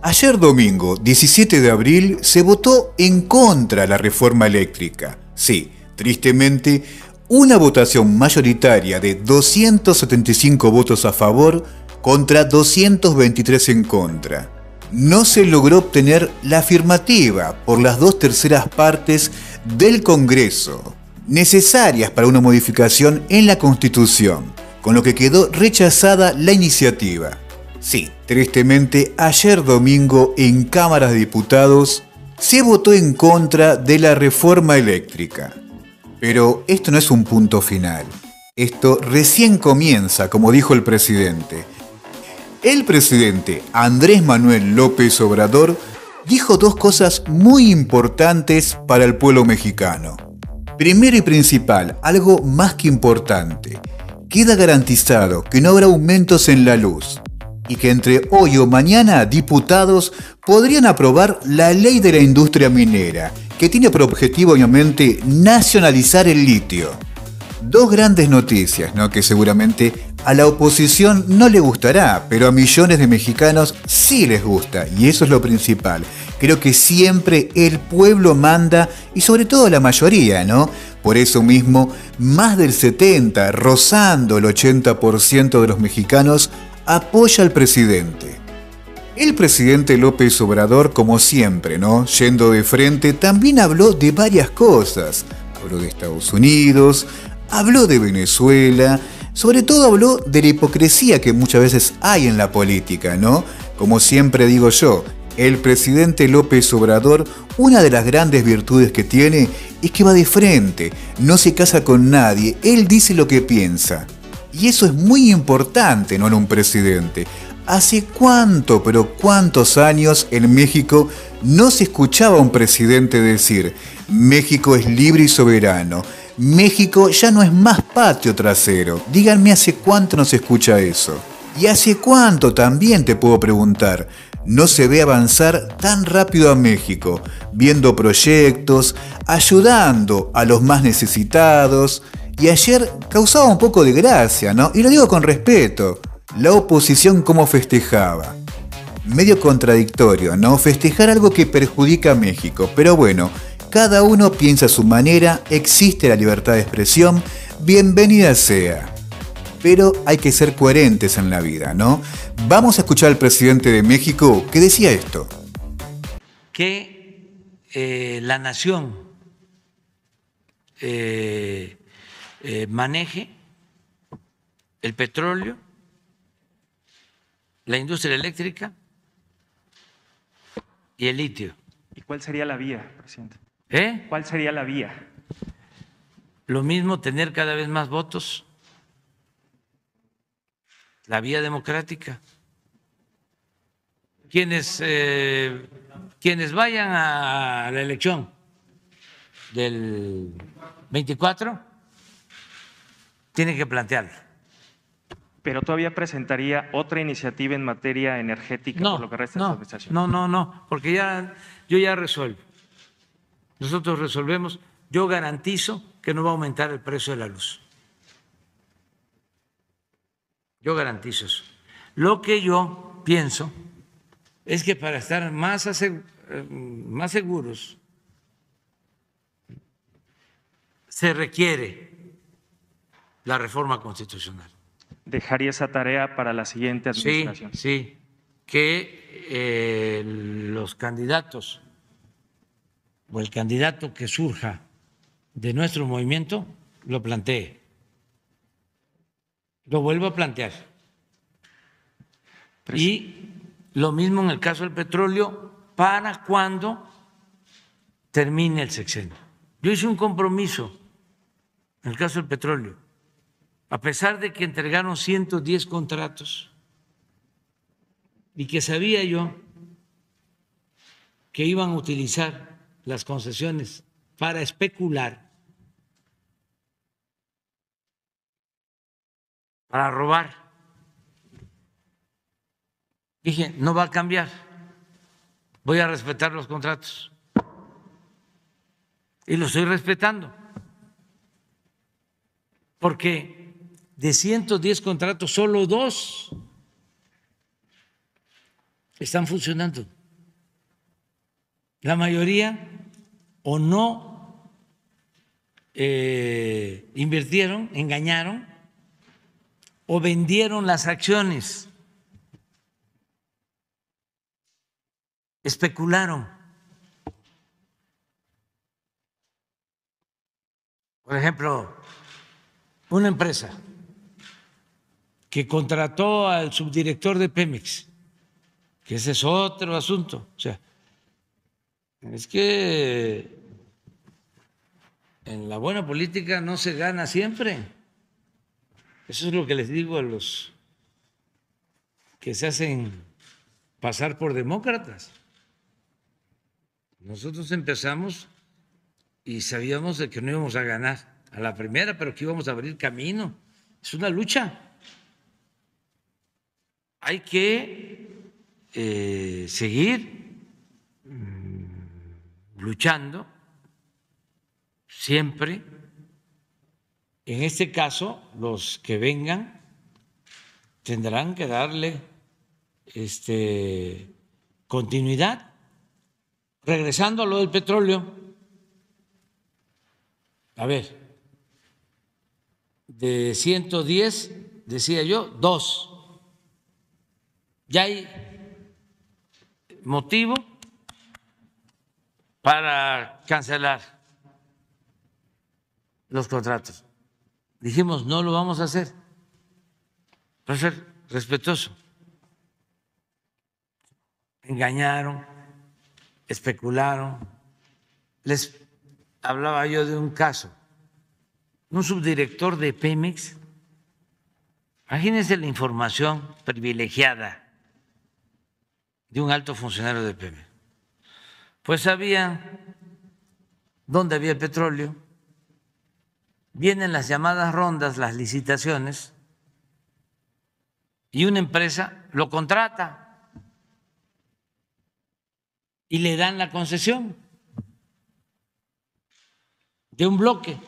Ayer domingo, 17 de abril, se votó en contra de la reforma eléctrica. Sí, tristemente, una votación mayoritaria de 275 votos a favor contra 223 en contra. No se logró obtener la afirmativa por las 2/3 partes del Congreso, necesarias para una modificación en la Constitución, con lo que quedó rechazada la iniciativa. Sí, tristemente, ayer domingo en Cámara de Diputados se votó en contra de la reforma eléctrica. Pero esto no es un punto final. Esto recién comienza, como dijo el presidente. El presidente Andrés Manuel López Obrador dijo dos cosas muy importantes para el pueblo mexicano. Primero y principal, algo más que importante. Queda garantizado que no habrá aumentos en la luz y que entre hoy o mañana diputados podrían aprobar la ley de la industria minera, que tiene por objetivo obviamente nacionalizar el litio. Dos grandes noticias, ¿no?, que seguramente a la oposición no le gustará, pero a millones de mexicanos sí les gusta, y eso es lo principal. Creo que siempre el pueblo manda, y sobre todo la mayoría, ¿no? Por eso mismo, más del 70, rozando el 80% de los mexicanos, apoya al presidente. El presidente López Obrador, como siempre, ¿no?, yendo de frente, también habló de varias cosas. Habló de Estados Unidos, habló de Venezuela, sobre todo habló de la hipocresía que muchas veces hay en la política, ¿no? Como siempre digo yo, el presidente López Obrador, una de las grandes virtudes que tiene es que va de frente, no se casa con nadie, él dice lo que piensa. Y eso es muy importante, ¿no?, en un presidente. ¿Hace cuánto, pero cuántos años en México no se escuchaba a un presidente decir: México es libre y soberano, México ya no es más patio trasero? Díganme, ¿hace cuánto no se escucha eso? ¿Y hace cuánto, también te puedo preguntar, no se ve avanzar tan rápido a México, viendo proyectos, ayudando a los más necesitados? Y ayer causaba un poco de gracia, ¿no? Y lo digo con respeto. La oposición cómo festejaba. Medio contradictorio, ¿no? Festejar algo que perjudica a México. Pero bueno, cada uno piensa a su manera, existe la libertad de expresión, bienvenida sea. Pero hay que ser coherentes en la vida, ¿no? Vamos a escuchar al presidente de México que decía esto. Que la nación maneje el petróleo, la industria eléctrica y el litio. ¿Y cuál sería la vía, presidente? ¿Cuál sería la vía? Lo mismo, tener cada vez más votos, la vía democrática. Quienes vayan a la elección del 24 tienen que plantearlo. Pero todavía presentaría otra iniciativa en materia energética por lo que resta de su administración. No, porque yo ya resuelvo. Nosotros resolvemos. Yo garantizo que no va a aumentar el precio de la luz. Yo garantizo eso. Lo que yo pienso es que para estar más seguros se requiere la reforma constitucional. ¿Dejaría esa tarea para la siguiente administración? Sí, que los candidatos o el candidato que surja de nuestro movimiento lo plantee. Lo vuelvo a plantear. Y lo mismo en el caso del petróleo, para cuando termine el sexenio. Yo hice un compromiso en el caso del petróleo. A pesar de que entregaron 110 contratos y que sabía yo que iban a utilizar las concesiones para especular, para robar, dije, no va a cambiar, voy a respetar los contratos. Y los estoy respetando. Porque de 110 contratos, solo 2 están funcionando. La mayoría o no invirtieron, engañaron o vendieron las acciones, especularon. Por ejemplo, una empresa que contrató al subdirector de Pemex, que ese es otro asunto. O sea, es que en la buena política no se gana siempre. Eso es lo que les digo a los que se hacen pasar por demócratas. Nosotros empezamos y sabíamos de que no íbamos a ganar a la primera, pero que íbamos a abrir camino. Es una lucha. Hay que seguir luchando siempre. En este caso, los que vengan tendrán que darle continuidad. Regresando a lo del petróleo, a ver, de 110, decía yo, 2. Ya hay motivo para cancelar los contratos. Dijimos, no lo vamos a hacer, va a ser respetuoso. Engañaron, especularon. Les hablaba yo de un caso, un subdirector de Pemex. Imagínense la información privilegiada de un alto funcionario de Pemex. Pues sabía dónde había el petróleo, vienen las llamadas rondas, las licitaciones, y una empresa lo contrata y le dan la concesión de un bloque.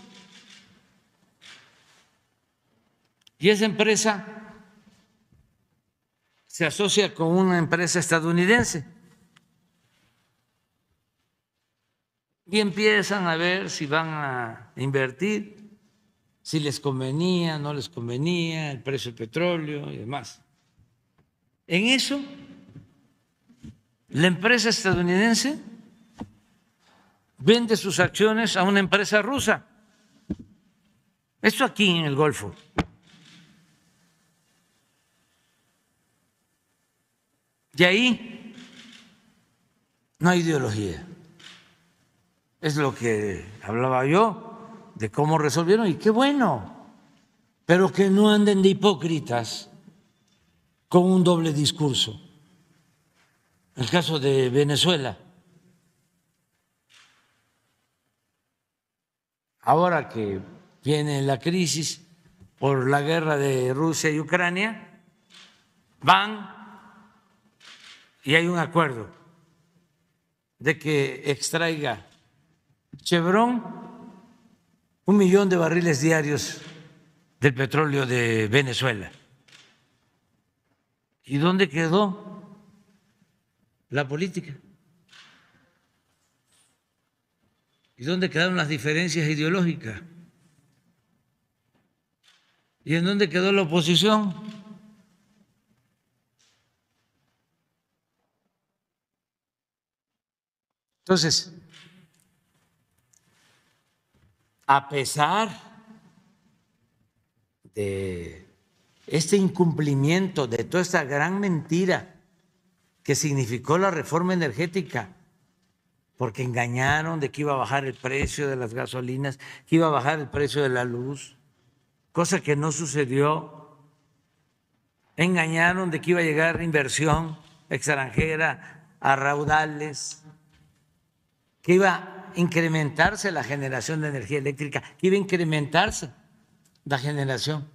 Y esa empresa se asocia con una empresa estadounidense y empiezan a ver si van a invertir, si les convenía, no les convenía, el precio del petróleo y demás. En eso, la empresa estadounidense vende sus acciones a una empresa rusa. Esto aquí en el Golfo. De ahí no hay ideología. Es lo que hablaba yo de cómo resolvieron, y qué bueno, pero que no anden de hipócritas con un doble discurso. El caso de Venezuela. Ahora que viene la crisis por la guerra de Rusia y Ucrania, van y hay un acuerdo de que extraiga Chevron 1 millón de barriles diarios del petróleo de Venezuela. ¿Y dónde quedó la política? ¿Y dónde quedaron las diferencias ideológicas? ¿Y en dónde quedó la oposición? Entonces, a pesar de este incumplimiento, de toda esta gran mentira que significó la reforma energética, porque engañaron de que iba a bajar el precio de las gasolinas, que iba a bajar el precio de la luz, cosa que no sucedió. Engañaron de que iba a llegar inversión extranjera a raudales, que iba a incrementarse la generación de energía eléctrica, que iba a incrementarse la generación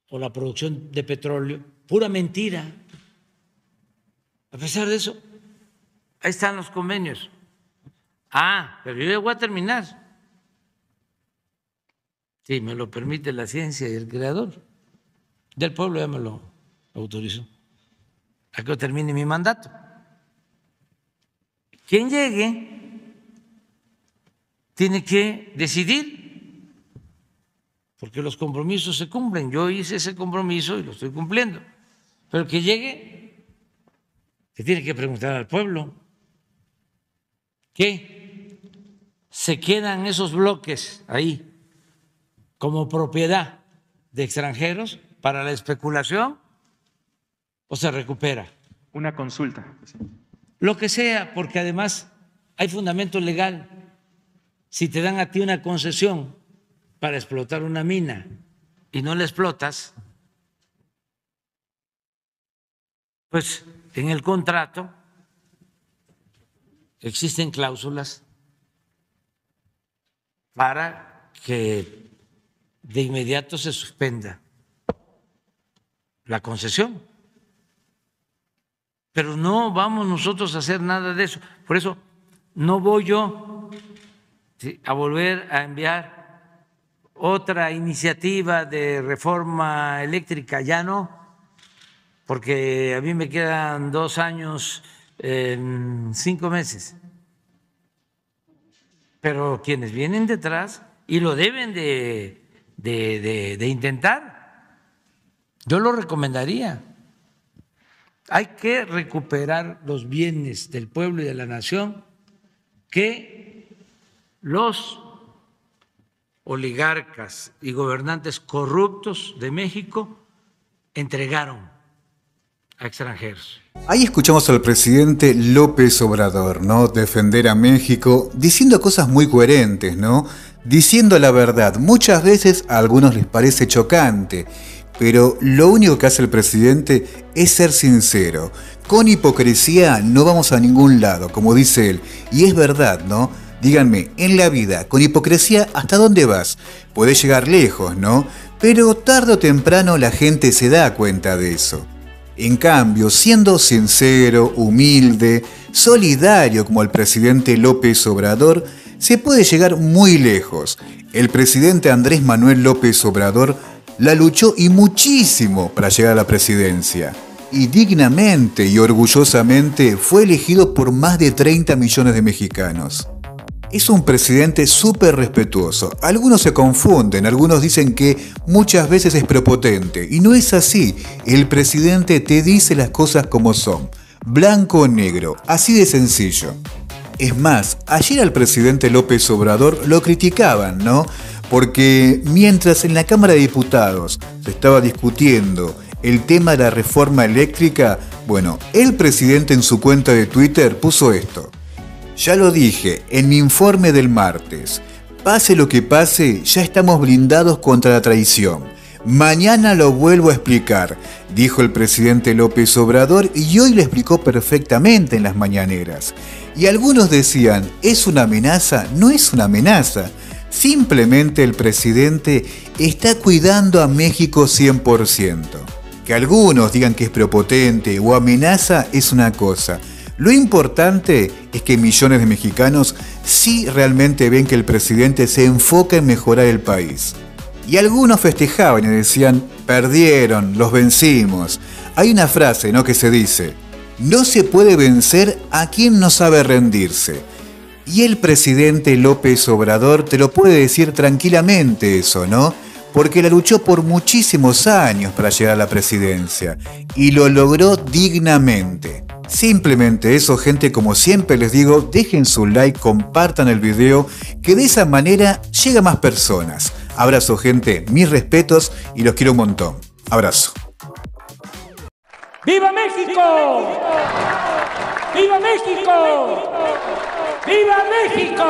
o la producción de petróleo. Pura mentira. A pesar de eso, ahí están los convenios. Pero yo ya voy a terminar. Sí, me lo permite la ciencia y el creador del pueblo ya me lo autorizó. a que termine mi mandato. Quien llegue tiene que decidir, porque los compromisos se cumplen. Yo hice ese compromiso y lo estoy cumpliendo. Pero que llegue, se tiene que preguntar al pueblo. ¿Qué? ¿Se quedan esos bloques ahí como propiedad de extranjeros para la especulación o se recupera? Una consulta. Lo que sea, porque además hay fundamento legal. Si te dan a ti una concesión para explotar una mina y no la explotas, pues en el contrato existen cláusulas para que de inmediato se suspenda la concesión. Pero no vamos nosotros a hacer nada de eso. Por eso no voy yo a volver a enviar otra iniciativa de reforma eléctrica, ya no, porque a mí me quedan 2 años, 5 meses. Pero quienes vienen detrás y lo deben de intentar, yo lo recomendaría. Hay que recuperar los bienes del pueblo y de la nación que los oligarcas y gobernantes corruptos de México entregaron a extranjeros. Ahí escuchamos al presidente López Obrador, ¿no? Defender a México, diciendo cosas muy coherentes, ¿no? Diciendo la verdad. Muchas veces a algunos les parece chocante, pero lo único que hace el presidente es ser sincero. Con hipocresía no vamos a ningún lado, como dice él. Y es verdad, ¿no? Díganme, en la vida, con hipocresía, ¿hasta dónde vas? Podés llegar lejos, ¿no? Pero tarde o temprano la gente se da cuenta de eso. En cambio, siendo sincero, humilde, solidario como el presidente López Obrador, se puede llegar muy lejos. El presidente Andrés Manuel López Obrador la luchó y muchísimo para llegar a la presidencia. Y dignamente y orgullosamente fue elegido por más de 30 millones de mexicanos. Es un presidente súper respetuoso. Algunos se confunden, algunos dicen que muchas veces es prepotente. Y no es así. El presidente te dice las cosas como son. Blanco o negro, así de sencillo. Es más, ayer al presidente López Obrador lo criticaban, ¿no? Porque mientras en la Cámara de Diputados se estaba discutiendo el tema de la reforma eléctrica, bueno, el presidente en su cuenta de Twitter puso esto. Ya lo dije en mi informe del martes, pase lo que pase, ya estamos blindados contra la traición. Mañana lo vuelvo a explicar, dijo el presidente López Obrador y hoy lo explicó perfectamente en las mañaneras. Y algunos decían, ¿es una amenaza? No es una amenaza. Simplemente el presidente está cuidando a México 100%. Que algunos digan que es prepotente o amenaza es una cosa. Lo importante es que millones de mexicanos sí realmente ven que el presidente se enfoca en mejorar el país. Y algunos festejaban y decían, perdieron, los vencimos. Hay una frase, ¿no?, que se dice, no se puede vencer a quien no sabe rendirse. Y el presidente López Obrador te lo puede decir tranquilamente eso, ¿no? Porque la luchó por muchísimos años para llegar a la presidencia y lo logró dignamente. Simplemente eso, gente, como siempre les digo, dejen su like, compartan el video, que de esa manera llega a más personas. Abrazo, gente, mis respetos y los quiero un montón. Abrazo. ¡Viva México! ¡Viva México! ¡Viva México!